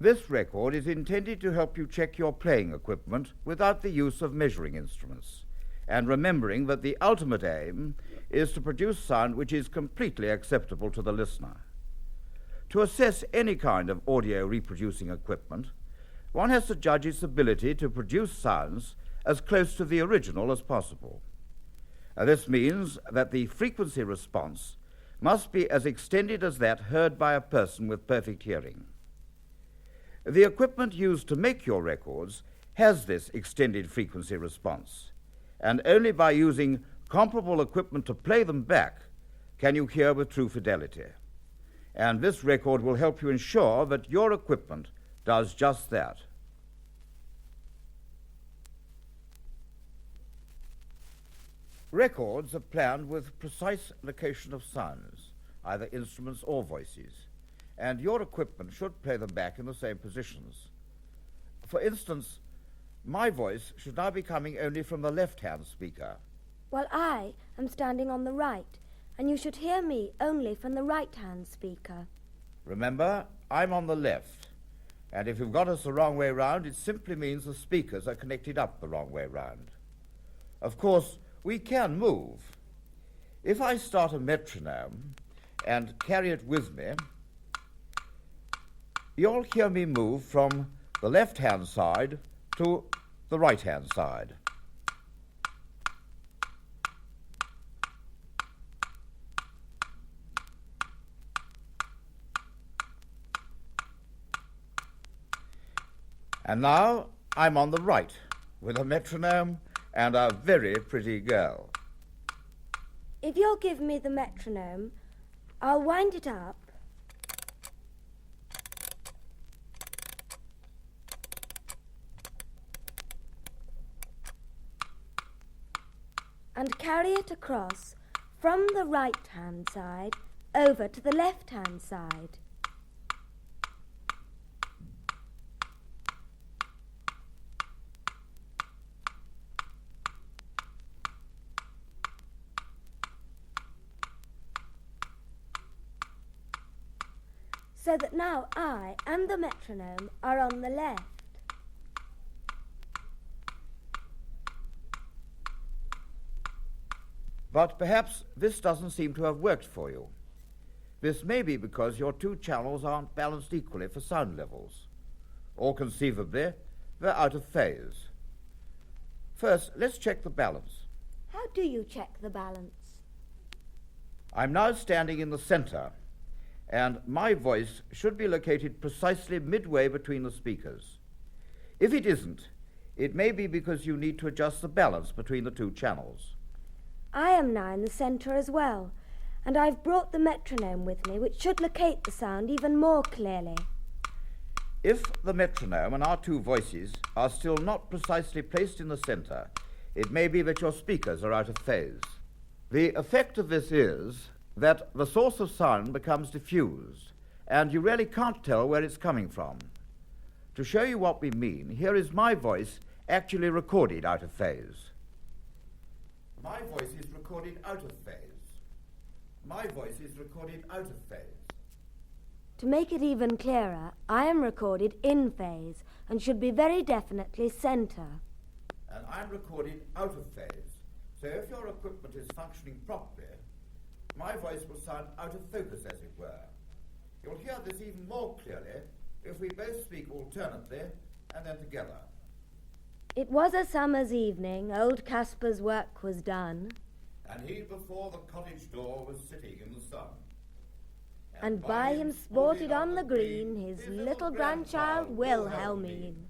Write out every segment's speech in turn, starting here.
This record is intended to help you check your playing equipment without the use of measuring instruments, and remembering that the ultimate aim is to produce sound which is completely acceptable to the listener. To assess any kind of audio reproducing equipment, one has to judge its ability to produce sounds as close to the original as possible. This means that the frequency response must be as extended as that heard by a person with perfect hearing. The equipment used to make your records has this extended frequency response, and only by using comparable equipment to play them back can you hear with true fidelity. And this record will help you ensure that your equipment does just that. Records are planned with precise location of sounds, either instruments or voices, and your equipment should play them back in the same positions. For instance, my voice should now be coming only from the left-hand speaker, while I am standing on the right, and you should hear me only from the right-hand speaker. Remember, I'm on the left, and if you've got us the wrong way round, it simply means the speakers are connected up the wrong way round. Of course, we can move. If I start a metronome and carry it with me, you'll hear me move from the left-hand side to the right-hand side. And now I'm on the right with a metronome and a very pretty girl. If you'll give me the metronome, I'll wind it up and carry it across from the right-hand side over to the left-hand side. So that now I and the metronome are on the left. But perhaps this doesn't seem to have worked for you. This may be because your two channels aren't balanced equally for sound levels, or conceivably, they're out of phase. First, let's check the balance. How do you check the balance? I'm now standing in the center, and my voice should be located precisely midway between the speakers. If it isn't, it may be because you need to adjust the balance between the two channels. I am now in the centre as well, and I've brought the metronome with me, which should locate the sound even more clearly. If the metronome and our two voices are still not precisely placed in the centre, it may be that your speakers are out of phase. The effect of this is that the source of sound becomes diffused, and you really can't tell where it's coming from. To show you what we mean, here is my voice actually recorded out of phase. My voice is recorded out of phase. My voice is recorded out of phase. To make it even clearer, I am recorded in phase and should be very definitely centre. And I'm recorded out of phase, so if your equipment is functioning properly, my voice will sound out of focus, as it were. You'll hear this even more clearly if we both speak alternately and then together. It was a summer's evening, old Caspar's work was done, and he before the cottage door was sitting in the sun. And by him sported on the green his little grandchild Wilhelmine.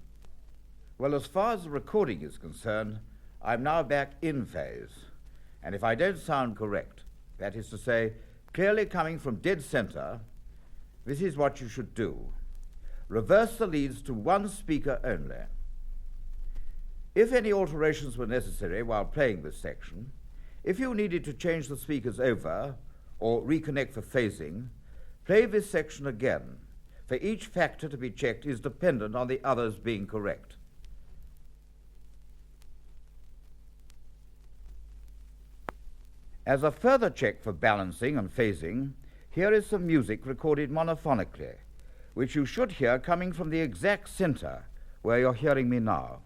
Well, as far as the recording is concerned, I'm now back in phase, and if I don't sound correct, that is to say, clearly coming from dead center, this is what you should do. Reverse the leads to one speaker only. If any alterations were necessary while playing this section, if you needed to change the speakers over or reconnect for phasing, play this section again, for each factor to be checked is dependent on the others being correct. As a further check for balancing and phasing, here is some music recorded monophonically, which you should hear coming from the exact center where you're hearing me now.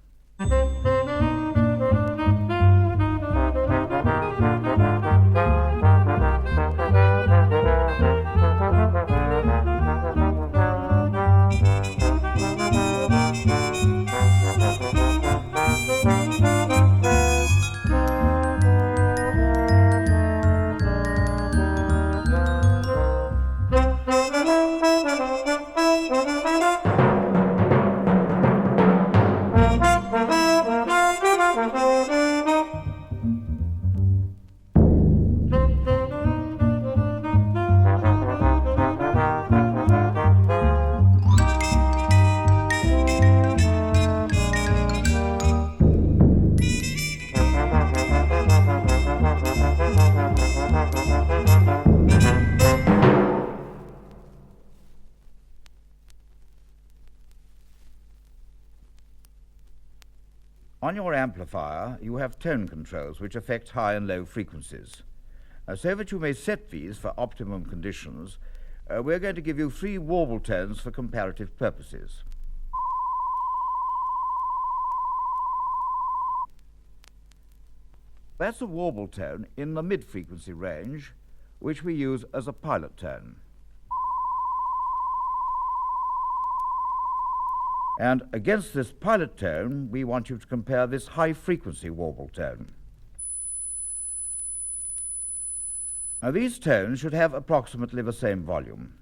On your amplifier, you have tone controls which affect high and low frequencies. So that you may set these for optimum conditions, we're going to give you 3 warble tones for comparative purposes. That's a warble tone in the mid-frequency range, which we use as a pilot tone. And against this pilot tone, we want you to compare this high-frequency warble tone. Now, these tones should have approximately the same volume.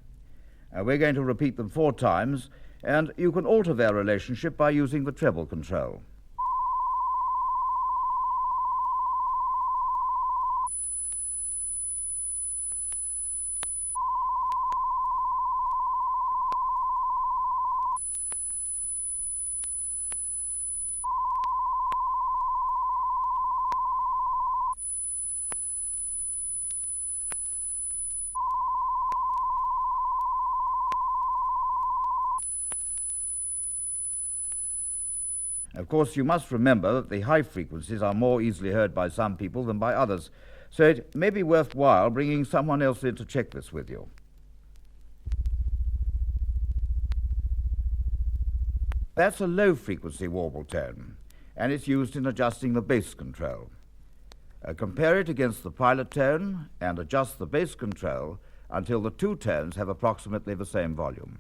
We're going to repeat them 4 times, and you can alter their relationship by using the treble control. Of course, you must remember that the high frequencies are more easily heard by some people than by others, so it may be worthwhile bringing someone else in to check this with you. That's a low-frequency warble tone, and it's used in adjusting the bass control. Compare it against the pilot tone and adjust the bass control until the 2 tones have approximately the same volume.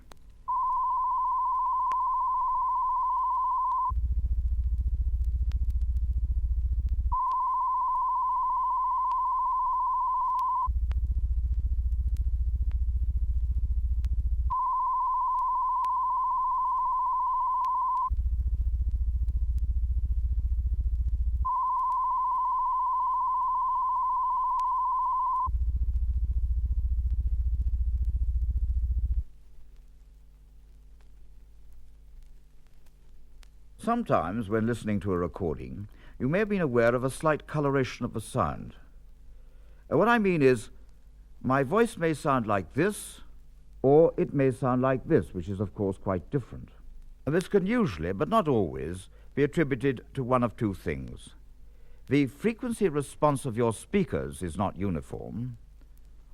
Sometimes, when listening to a recording, you may have been aware of a slight coloration of the sound. What I mean is, my voice may sound like this, or it may sound like this, which is, of course, quite different. This can usually, but not always, be attributed to one of 2 things. The frequency response of your speakers is not uniform,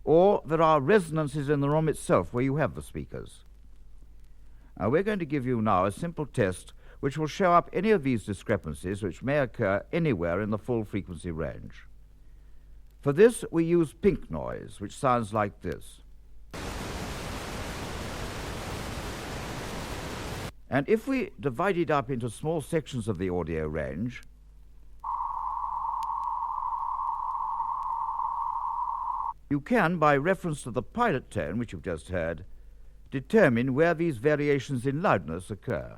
or there are resonances in the room itself where you have the speakers. We're going to give you now a simple test which will show up any of these discrepancies which may occur anywhere in the full frequency range. For this, we use pink noise, which sounds like this. And if we divide it up into small sections of the audio range, you can, by reference to the pilot tone, which you've just heard, determine where these variations in loudness occur.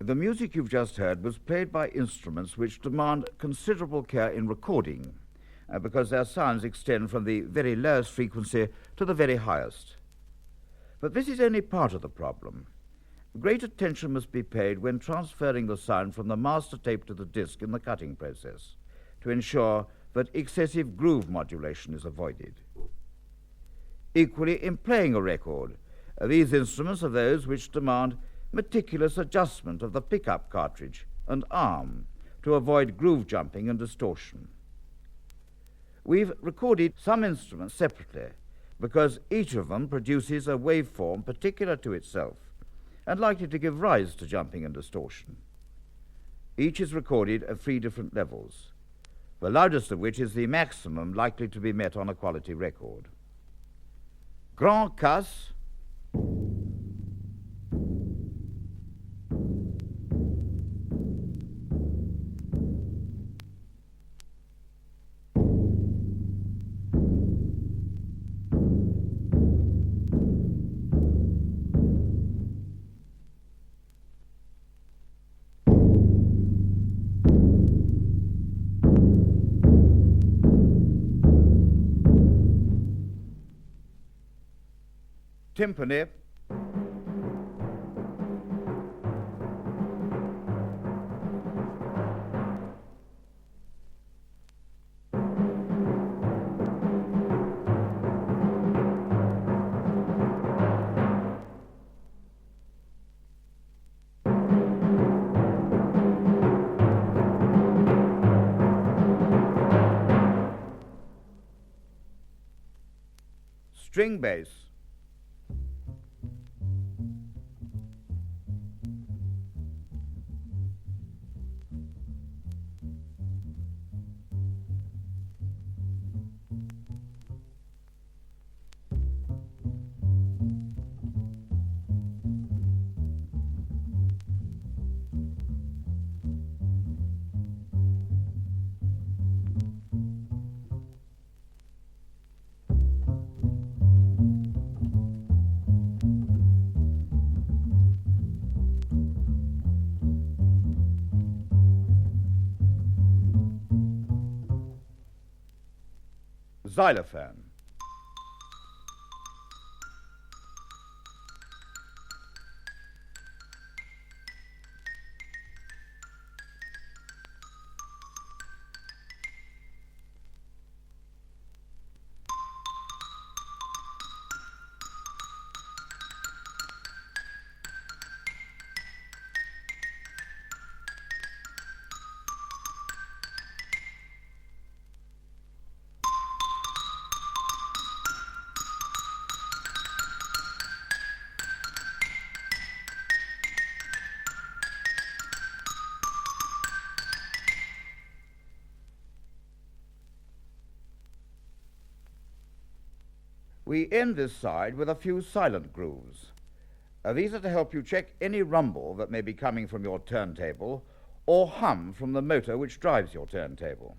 The music you've just heard was played by instruments which demand considerable care in recording, because their sounds extend from the very lowest frequency to the very highest. But this is only part of the problem. Great attention must be paid when transferring the sound from the master tape to the disc in the cutting process, to ensure that excessive groove modulation is avoided. Equally, in playing a record, these instruments are those which demand meticulous adjustment of the pickup cartridge and arm to avoid groove jumping and distortion. We've recorded some instruments separately because each of them produces a waveform particular to itself and likely to give rise to jumping and distortion. Each is recorded at 3 different levels, the loudest of which is the maximum likely to be met on a quality record. Grand Casse, timpani, string bass, xylophone, We end this side with a few silent grooves. These are to help you check any rumble that may be coming from your turntable or hum from the motor which drives your turntable.